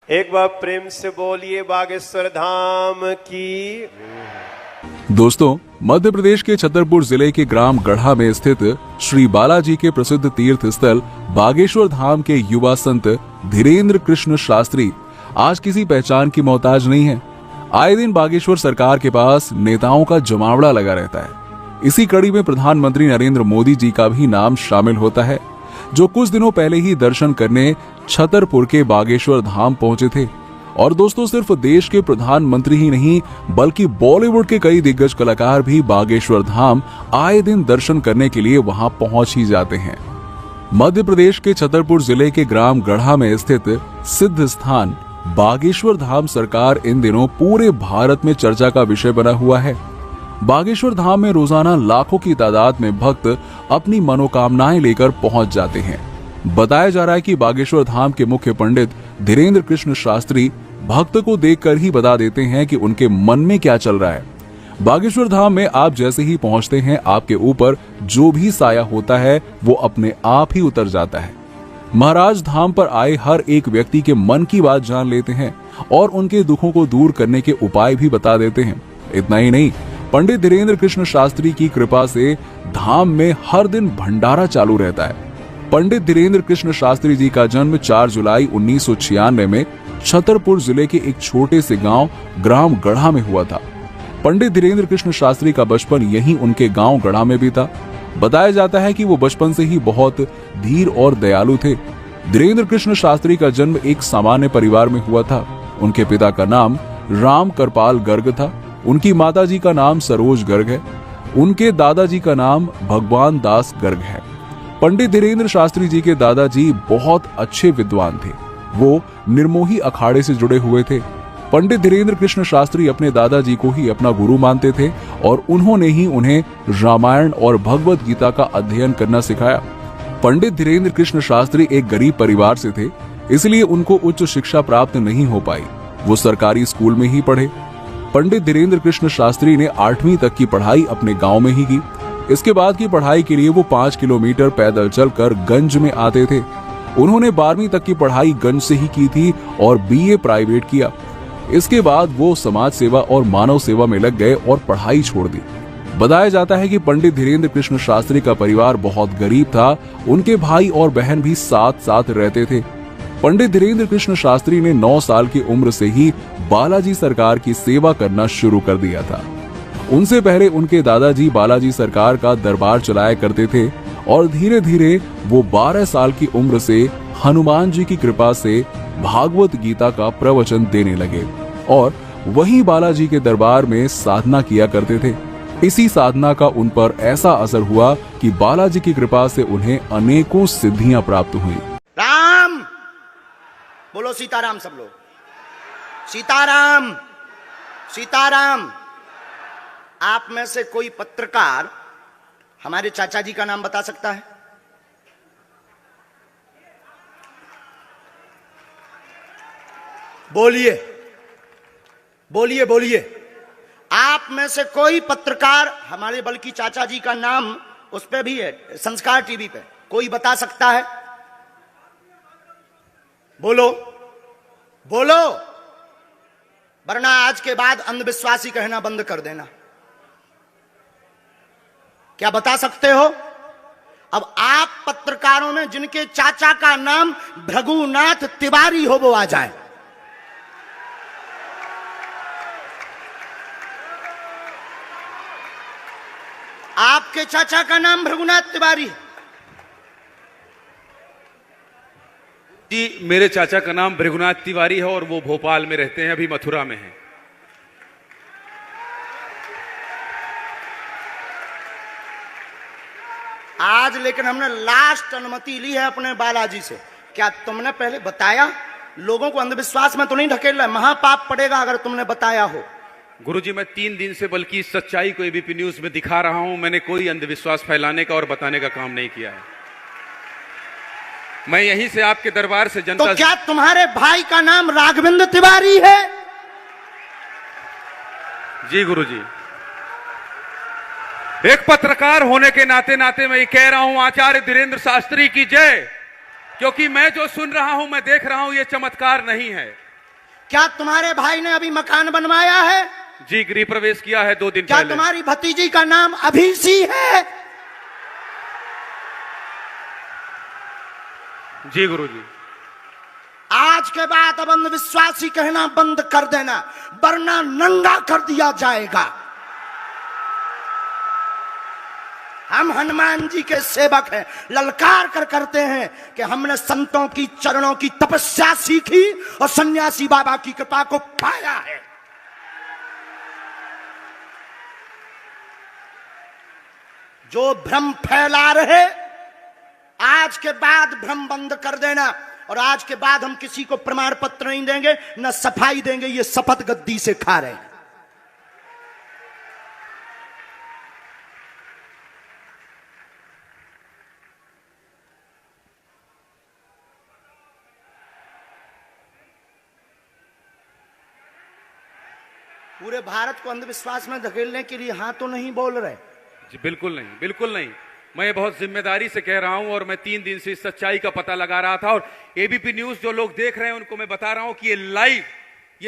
एक बार प्रेम से बोलिए बागेश्वर धाम की। दोस्तों, मध्य प्रदेश के छतरपुर जिले के ग्राम गढ़ा में स्थित श्री बालाजी के प्रसिद्ध तीर्थ स्थल बागेश्वर धाम के युवा संत धीरेन्द्र कृष्ण शास्त्री आज किसी पहचान की मोहताज नहीं है। आए दिन बागेश्वर सरकार के पास नेताओं का जमावड़ा लगा रहता है। इसी कड़ी में प्रधानमंत्री नरेंद्र मोदी जी का भी नाम शामिल होता है, जो कुछ दिनों पहले ही दर्शन करने छतरपुर के बागेश्वर धाम पहुंचे थे। और दोस्तों, सिर्फ देश के प्रधानमंत्री ही नहीं बल्कि बॉलीवुड के कई दिग्गज कलाकार भी बागेश्वर धाम आए दिन दर्शन करने के लिए वहां पहुंच ही जाते हैं। मध्य प्रदेश के छतरपुर जिले के ग्राम गढ़ा में स्थित सिद्ध स्थान बागेश्वर धाम सरकार इन दिनों पूरे भारत में चर्चा का विषय बना हुआ है। बागेश्वर धाम में रोजाना लाखों की तादाद में भक्त अपनी मनोकामनाएं लेकर पहुंच जाते हैं। बताया जा रहा है कि बागेश्वर धाम के मुख्य पंडित धीरेन्द्र कृष्ण शास्त्री भक्त को देखकर ही बता देते हैं कि उनके मन में क्या चल रहा है। बागेश्वर धाम में आप जैसे ही पहुंचते हैं, आपके ऊपर जो भी साया होता है वो अपने आप ही उतर जाता है। महाराज धाम पर आए हर एक व्यक्ति के मन की बात जान लेते हैं और उनके दुखों को दूर करने के उपाय भी बता देते हैं। इतना ही नहीं, पंडित धीरेन्द्र कृष्ण शास्त्री की कृपा से धाम में हर दिन भंडारा चालू रहता है। पंडित धीरेन्द्र कृष्ण शास्त्री जी का जन्म 4 जुलाई 1996 में छतरपुर जिले के एक छोटे से गांव ग्राम गढ़ा में हुआ था। पंडित धीरेन्द्र कृष्ण शास्त्री का बचपन यहीं उनके गांव गढ़ा में बीता। बताया जाता है कि वो बचपन से ही बहुत धीर और दयालु थे। धीरेन्द्र कृष्ण शास्त्री का जन्म एक सामान्य परिवार में हुआ था। उनके पिता का नाम राम करपाल गर्ग था। उनकी माताजी का नाम सरोज गर्ग है। उनके दादाजी का नाम भगवान दास गर्ग है। पंडित धीरेन्द्र शास्त्री जी के दादाजी बहुत अच्छे विद्वान थे। वो निर्मोही अखाड़े से जुड़े हुए थे। पंडित धीरेन्द्र कृष्ण शास्त्री अपने दादाजी को ही अपना गुरु मानते थे और उन्होंने ही उन्हें रामायण और भगवत गीता का अध्ययन करना सिखाया। पंडित धीरेन्द्र कृष्ण शास्त्री एक गरीब परिवार से थे, इसलिए उनको उच्च शिक्षा प्राप्त नहीं हो पाई। वो सरकारी स्कूल में ही पढ़े। पंडित धीरेन्द्र कृष्ण शास्त्री ने 8वीं तक की पढ़ाई अपने गांव में ही की। इसके बाद की पढ़ाई के लिए वो 5 किलोमीटर पैदल चलकर गंज में आते थे। उन्होंने 12वीं तक की पढ़ाई गंज से ही की थी और बीए प्राइवेट किया। इसके बाद वो समाज सेवा और मानव सेवा में लग गए और पढ़ाई छोड़ दी। बताया जाता है कि पंडित धीरेन्द्र कृष्ण शास्त्री का परिवार बहुत गरीब था। उनके भाई और बहन भी साथ साथ रहते थे। पंडित धीरेन्द्र कृष्ण शास्त्री ने 9 साल की उम्र से ही बालाजी सरकार की सेवा करना शुरू कर दिया था। उनसे पहले उनके दादाजी बालाजी सरकार का दरबार चलाया करते थे और धीरे धीरे वो 12 साल की उम्र से हनुमान जी की कृपा से भागवत गीता का प्रवचन देने लगे और वहीं बालाजी के दरबार में साधना किया करते थे। इसी साधना का उन पर ऐसा असर हुआ कि बालाजी की कृपा से उन्हें अनेकों सिद्धियां प्राप्त हुई। राम बोलो, सीताराम सब लोग, सीताराम सीताराम। आप में से कोई पत्रकार हमारे चाचा जी का नाम बता सकता है? बोलिए बोलिए बोलिए। आप में से कोई पत्रकार हमारे बल्कि चाचा जी का नाम उस पे भी है, संस्कार टीवी पे, कोई बता सकता है? बोलो बोलो, वरना आज के बाद अंधविश्वासी कहना बंद कर देना। क्या बता सकते हो? अब आप पत्रकारों में जिनके चाचा का नाम भृगुनाथ तिवारी हो वो आ जाए। आपके चाचा का नाम भृगुनाथ तिवारी? जी, मेरे चाचा का नाम भृगुनाथ तिवारी है और वो भोपाल में रहते हैं, अभी मथुरा में हैं। आज लेकिन हमने लास्ट अनुमति ली है अपने बालाजी से। क्या तुमने पहले बताया? लोगों को अंधविश्वास में तो नहीं ढकेल रहा, महापाप पड़ेगा अगर तुमने बताया हो। गुरुजी, मैं 3 दिन से बल्कि सच्चाई को एबीपी न्यूज में दिखा रहा हूं। मैंने कोई अंधविश्वास फैलाने का और बताने का काम नहीं किया है। मैं यहीं से आपके दरबार से जनता। तो क्या तुम्हारे भाई का नाम राघवेंद्र तिवारी है? जी गुरुजी, एक पत्रकार होने के नाते नाते मैं ये कह रहा हूं, आचार्य धीरेन्द्र शास्त्री की जय। क्योंकि मैं जो सुन रहा हूं, मैं देख रहा हूं, ये चमत्कार नहीं है। क्या तुम्हारे भाई ने अभी मकान बनवाया है? जी, गृह प्रवेश किया है 2 दिन क्या पहले। तुम्हारी भतीजी का नाम अभिसी है? जी गुरुजी। आज के बाद अब अंधविश्वासी कहना बंद कर देना, वरना नंगा कर दिया जाएगा। हम हनुमान जी के सेवक हैं, ललकार कर करते हैं कि हमने संतों की चरणों की तपस्या सीखी और सन्यासी बाबा की कृपा को पाया है। जो भ्रम फैला रहे, आज के बाद भ्रम बंद कर देना। और आज के बाद हम किसी को प्रमाण पत्र नहीं देंगे, न सफाई देंगे, ये शपथ गद्दी से खा रहे हैं। पूरे भारत को अंधविश्वास में धकेलने के लिए हाँ तो नहीं बोल रहे। जी बिल्कुल नहीं, बिल्कुल नहीं। मैं बहुत जिम्मेदारी से कह रहा हूं और मैं 3 दिन से इस सच्चाई का पता लगा रहा था। और एबीपी न्यूज जो लोग देख रहे हैं उनको मैं बता रहा हूं कि ये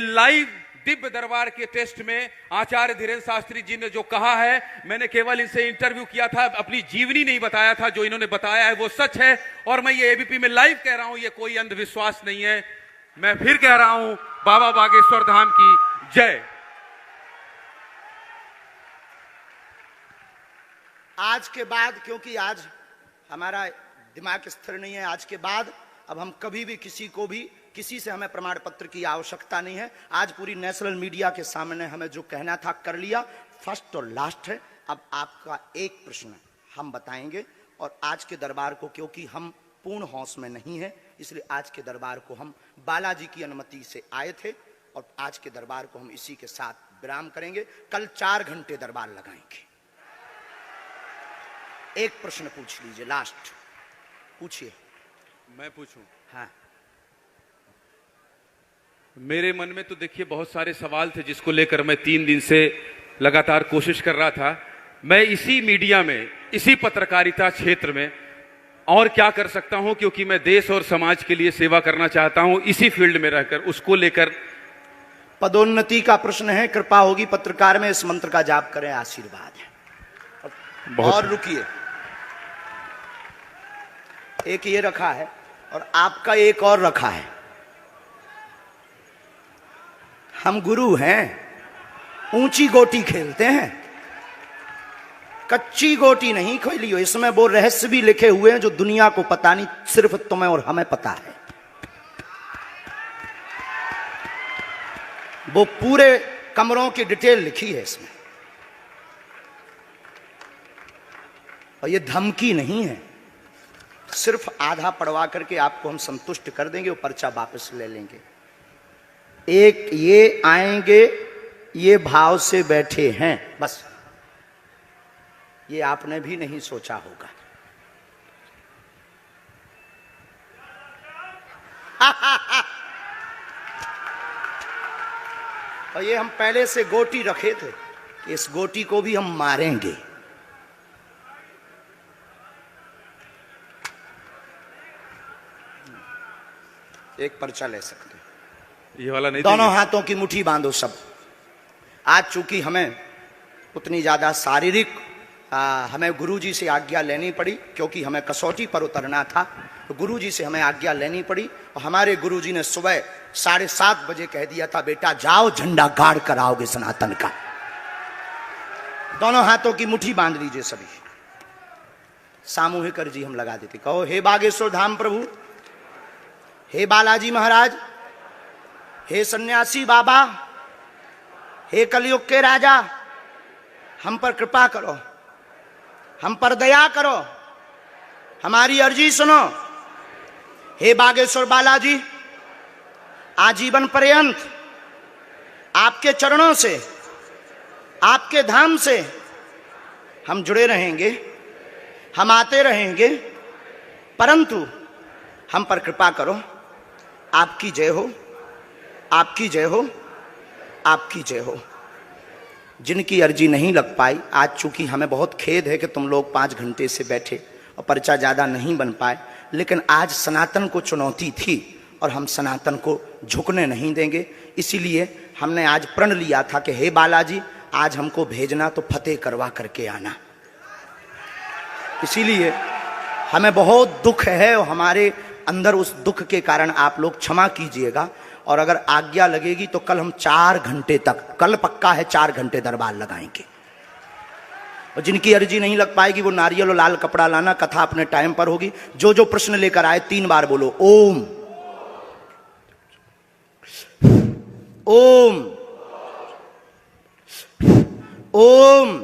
लाइव दिव्य दरबार के टेस्ट में आचार्य धीरेन्द्र शास्त्री जी ने जो कहा है, मैंने केवल इनसे इंटरव्यू किया था, अपनी जीवनी नहीं बताया था। जो इन्होंने बताया है वो सच है और मैं ये एबीपी में लाइव कह रहा हूं, ये कोई अंधविश्वास नहीं है। मैं फिर कह रहा हूं, बाबा बागेश्वर धाम की जय। आज के बाद, क्योंकि आज हमारा दिमाग स्थिर नहीं है, आज के बाद अब हम कभी भी किसी से हमें प्रमाण पत्र की आवश्यकता नहीं है। आज पूरी नेशनल मीडिया के सामने हमें जो कहना था कर लिया, फर्स्ट और लास्ट है। अब आपका एक प्रश्न हम बताएंगे और आज के दरबार को, क्योंकि हम पूर्ण होश में नहीं है, इसलिए आज के दरबार को हम बालाजी की अनुमति से आए थे और आज के दरबार को हम इसी के साथ विराम करेंगे। कल 4 घंटे दरबार लगाएंगे। एक प्रश्न पूछ लीजिए, लास्ट पूछिए। मैं पूछूं? हाँ। मेरे मन में तो देखिए बहुत सारे सवाल थे जिसको लेकर मैं 3 दिन से लगातार कोशिश कर रहा था। मैं इसी मीडिया में, इसी पत्रकारिता क्षेत्र में और क्या कर सकता हूं, क्योंकि मैं देश और समाज के लिए सेवा करना चाहता हूं इसी फील्ड में रहकर, उसको लेकर। पदोन्नति का प्रश्न है, कृपा होगी पत्रकार में इस मंत्र का जाप करें, आशीर्वाद है। और रुकिए, एक ये रखा है और आपका एक और रखा है। हम गुरु हैं, ऊंची गोटी खेलते हैं, कच्ची गोटी नहीं खेली हो। इसमें वो रहस्य भी लिखे हुए हैं जो दुनिया को पता नहीं, सिर्फ तुम्हें और हमें पता है। वो पूरे कमरों की डिटेल लिखी है इसमें, और ये धमकी नहीं है। सिर्फ आधा पढ़वा करके आपको हम संतुष्ट कर देंगे, वो पर्चा वापस ले लेंगे। एक ये आएंगे, ये भाव से बैठे हैं, बस ये आपने भी नहीं सोचा होगा। और ये हम पहले से गोटी रखे थे कि इस गोटी को भी हम मारेंगे। एक पर्चा ले सकते हैं, ये वाला नहीं। दोनों हाथों की मुट्ठी बांधो सब। आज चूंकि हमें उतनी ज्यादा शारीरिक हमें गुरुजी से आज्ञा लेनी पड़ी, क्योंकि हमें कसौटी पर उतरना था, तो गुरुजी से हमें आज्ञा लेनी पड़ी। और हमारे गुरुजी ने सुबह 7:30 बजे कह दिया था, बेटा जाओ झंडा गाड़ कर आओगे सनातन का। दोनों हाथों की मुट्ठी बांध लीजिए सभी। सामूहिक अर्जी हम लगा देते, कहो हे बागेश्वर धाम प्रभु, हे बालाजी महाराज, हे सन्यासी बाबा, हे कलयुग के राजा, हम पर कृपा करो, हम पर दया करो, हमारी अर्जी सुनो। हे बागेश्वर बालाजी, आजीवन पर्यंत आपके चरणों से, आपके धाम से हम जुड़े रहेंगे, हम आते रहेंगे, परंतु हम पर कृपा करो। आपकी जय हो, आपकी जय हो, आपकी जय हो। जिनकी अर्जी नहीं लग पाई, आज चूंकि हमें बहुत खेद है कि तुम लोग 5 घंटे से बैठे और पर्चा ज़्यादा नहीं बन पाए, लेकिन आज सनातन को चुनौती थी और हम सनातन को झुकने नहीं देंगे। इसीलिए हमने आज प्रण लिया था कि हे बालाजी, आज हमको भेजना तो फतेह करवा करके आना। इसीलिए हमें बहुत दुख है और हमारे अंदर उस दुख के कारण आप लोग क्षमा कीजिएगा। और अगर आज्ञा लगेगी तो कल हम 4 घंटे तक, कल पक्का है 4 घंटे दरबार लगाएंगे। और जिनकी अर्जी नहीं लग पाएगी वो नारियल और लाल कपड़ा लाना, कथा अपने टाइम पर होगी। जो जो प्रश्न लेकर आए 3 बार बोलो ओम ओम ओम।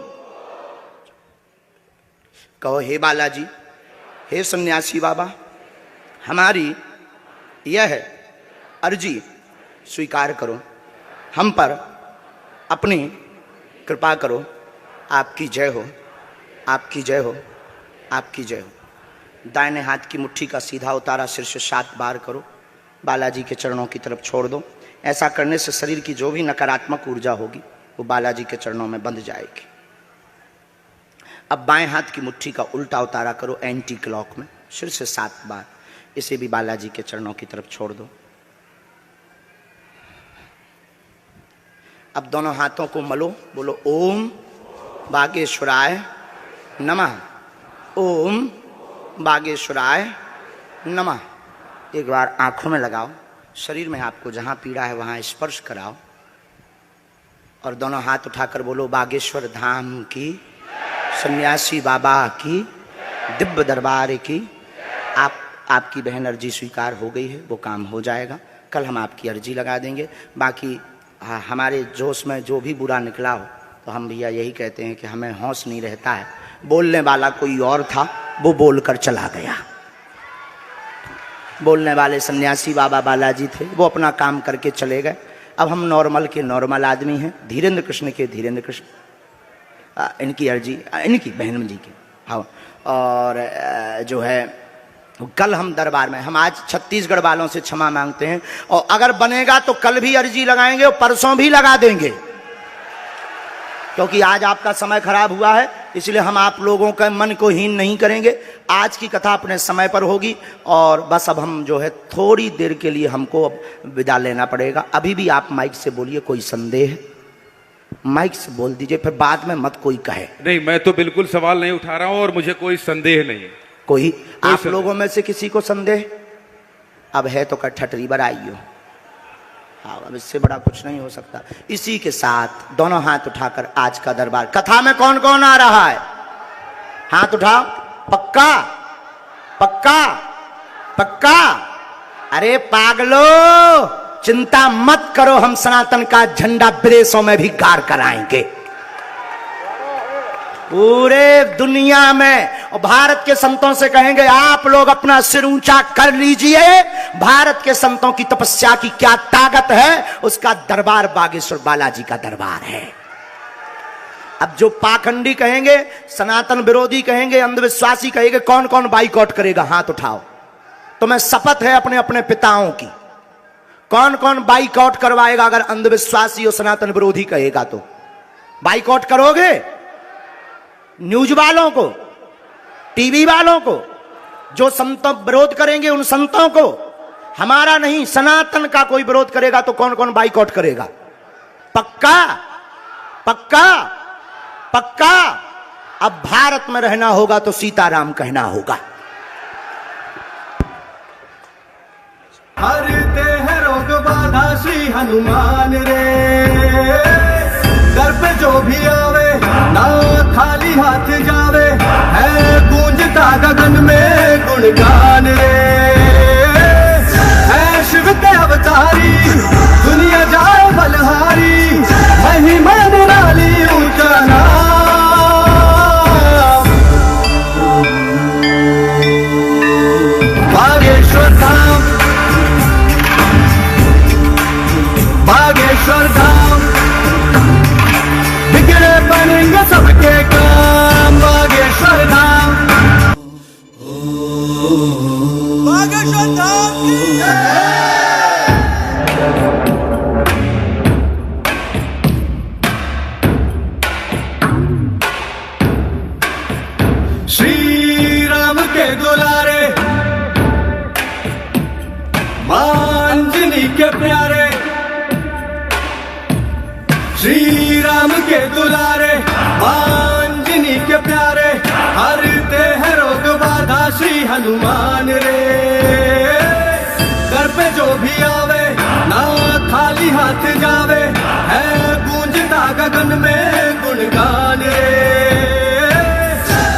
कहो हे बालाजी, हे सन्यासी बाबा, हमारी यह अर्जी स्वीकार करो, हम पर अपनी कृपा करो। आपकी जय हो, आपकी जय हो, आपकी जय हो। दाहिने हाथ की मुट्ठी का सीधा उतारा सिर से 7 बार करो, बालाजी के चरणों की तरफ छोड़ दो। ऐसा करने से शरीर की जो भी नकारात्मक ऊर्जा होगी वो बालाजी के चरणों में बंध जाएगी। अब बाएं हाथ की मुट्ठी का उल्टा उतारा करो एंटी क्लॉक में, सिर से 7 बार। इसे भी बालाजी के चरणों की तरफ छोड़ दो। अब दोनों हाथों को मलो, बोलो ओम बागेश्वराय नमः, ओम बागेश्वराय नमः। एक बार आंखों में लगाओ, शरीर में आपको जहां पीड़ा है वहां स्पर्श कराओ और दोनों हाथ उठाकर बोलो बागेश्वर धाम की, सन्यासी बाबा की, दिव्य दरबार की। आपकी बहन अर्जी स्वीकार हो गई है, वो काम हो जाएगा। कल हम आपकी अर्जी लगा देंगे। बाकी हमारे जोश में जो भी बुरा निकला हो तो हम भैया यही कहते हैं कि हमें होश नहीं रहता है। बोलने वाला कोई और था, वो बोलकर चला गया। बोलने वाले सन्यासी बाबा बालाजी थे, वो अपना काम करके चले गए। अब हम नॉर्मल के नॉर्मल आदमी हैं, धीरेन्द्र कृष्ण के धीरेन्द्र कृष्ण। इनकी अर्जी, इनकी बहन जी की, हाँ। और जो है कल हम दरबार में, हम आज छत्तीसगढ़ वालों से क्षमा मांगते हैं और अगर बनेगा तो कल भी अर्जी लगाएंगे और परसों भी लगा देंगे, क्योंकि आज आपका समय खराब हुआ है। इसलिए हम आप लोगों के मन को हीन नहीं करेंगे। आज की कथा अपने समय पर होगी और बस अब हम जो है थोड़ी देर के लिए हमको अब विदा लेना पड़ेगा। अभी भी आप माइक से बोलिए, कोई संदेह माइक से बोल दीजिए, फिर बाद में मत कोई कहे। नहीं, मैं तो बिल्कुल सवाल नहीं उठा रहा हूं और मुझे कोई संदेह नहीं है। कोई आप लोगों में से किसी को संदेह? अब है तो ठटरी बराइयो। हाँ, अब इससे बड़ा कुछ नहीं हो सकता। इसी के साथ दोनों हाथ उठाकर आज का दरबार, कथा में कौन कौन आ रहा है? हाथ उठाओ। पक्का पक्का पक्का? अरे पागलो, चिंता मत करो, हम सनातन का झंडा विदेशों में भी गाड़ कर आएंगे, पूरे दुनिया में। और भारत के संतों से कहेंगे आप लोग अपना सिर ऊंचा कर लीजिए, भारत के संतों की तपस्या की क्या ताकत है, उसका दरबार बागेश्वर बालाजी का दरबार है। अब जो पाखंडी कहेंगे, सनातन विरोधी कहेंगे, अंधविश्वासी कहेंगे, कौन कौन बाइकआउट करेगा? हाथ उठाओ। तुम्हें शपथ है अपने अपने पिताओं की, कौन कौन बाइकआउट करवाएगा? अगर अंधविश्वासी और सनातन विरोधी कहेगा तो बाइकआउट करोगे? न्यूज वालों को, टीवी वालों को, जो संतों विरोध करेंगे उन संतों को, हमारा नहीं सनातन का कोई विरोध करेगा तो कौन कौन बाइकआउट करेगा? पक्का पक्का पक्का? अब भारत में रहना होगा तो सीताराम कहना होगा। हरते हैं रोग बाधा श्री हनुमान रे, दर पे जो भी आवे ना खाली हाथ जावे, है गूंजता गगन में गुणगान रे। है शिव के अवतारी, दुनिया जाए बलहारी, महिमा निराली उनका नाम। बागेश्वर धाम, बागेश्वर धाम, बिगड़े बनेंगे सबके काम। बागेश्वर धाम, बागेश्वर धाम की जय। श्री राम के दुलारे अंजनी के प्यारे हरते हैं रोग बाधा श्री हनुमान रे। घर पे जो भी आवे ना खाली हाथ जावे है गूंजता गगन में गुणगान रे।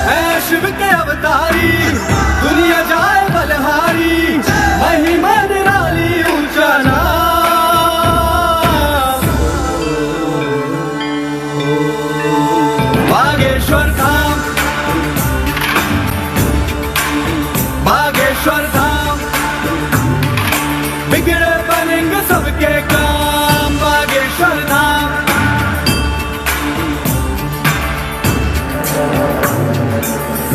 है शिव के अवतारी दुनिया जाए बलहारी महिमा निराली ऊंचा नाम। बागेश्वर धाम बागेश्वर धाम बिगड़े बनेंगे सबके काम बागेश्वर धाम।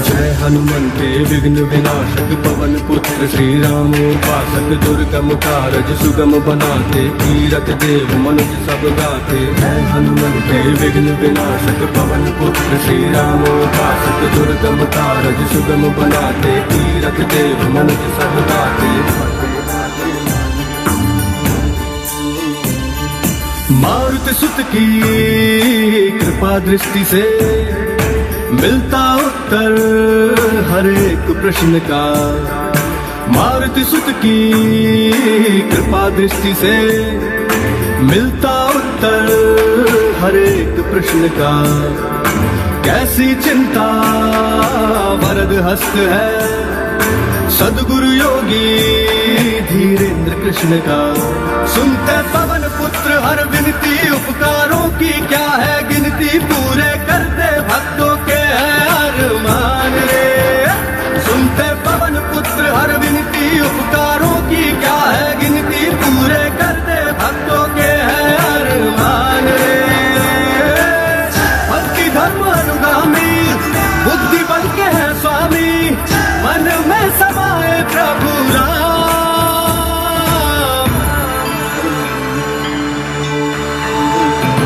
जय हनुमंते विघ्न विनाशक पवन पुत्र श्री राम उपासक दुर्गम कारज सुगम बनाते तीरथ देव मनुज सब गाते। जय हनुमंते विघ्न विनाशक पवन पुत्र श्री राम उपासक दुर्गम कारज सुगम बनाते तीरथ देव मनुज सब गाते। मारुति सुत की कृपा दृष्टि से मिलता उत्तर हर एक प्रश्न का। मारुति सुत की कृपा दृष्टि से मिलता उत्तर हर एक प्रश्न का। कैसी चिंता वरद हस्त है सद्गुरु योगी धीरेन्द्र कृष्ण का। सुनते पवन पुत्र हर विनती उपकारों की क्या है गिनती पूरे करते भक्तों के है अरमान रे। सुनते पवन पुत्र हर विनती उपकारों की क्या है गिनती पूरे करते भक्तों के है अरमान रे। भक्ति धर्म अनुगामी बुद्धि बल के है स्वामी मन में समाए प्रभु राम।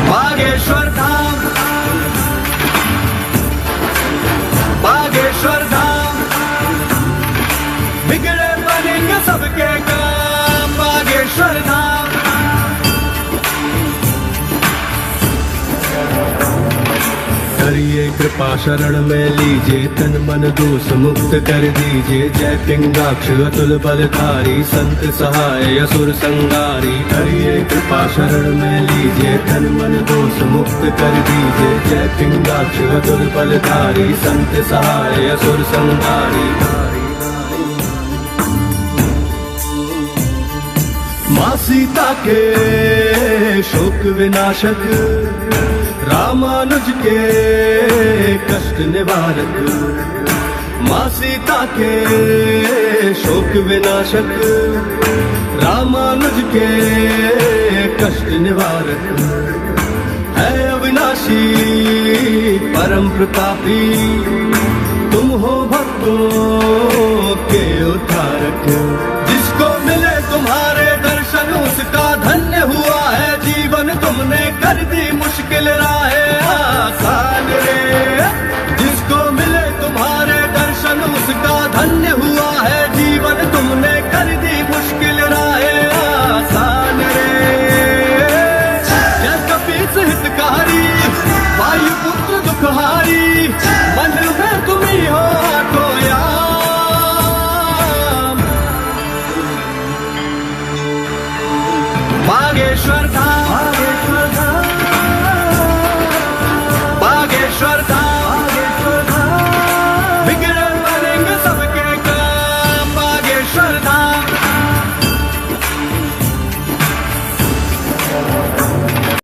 बागेश्वर धाम बागेश्वर धाम बिगड़े बनेंगे सबके काम बागेश्वर धाम। करिए कृपा शरण में लीजिए तन मन दोष मुक्त कर दीजिए। जय पिंगाक्ष अतुल बलधारी संत सहाय असुर संगारी। करिए कृपा शरण में लीजिए तन मन दोष मुक्त कर दीजिए। जय पिंगाक्ष अतुल बलधारी संत सहाय असुर संगारी। माँ सीता के शोक विनाशक रामानुज के कष्ट निवारक। माँ सीता के शोक विनाशक रामानुज के कष्ट निवारक। है अविनाशी परम प्रतापी तुम हो भक्तों के उद्धारक। जिसको मिले तुम्हारे दर्शन उसका धन्य हुआ है जीवन तुमने कर दी मुश्किल राहें आसान रे। जिसको मिले तुम्हारे दर्शन उसका धन्य हुआ है जीवन तुमने कर दी मुश्किल राहें आसान रे। जय कपीस हितकारी वायुपुत्र दुखहारी मन में तुम्ही हो खोया। बागेश्वर धाम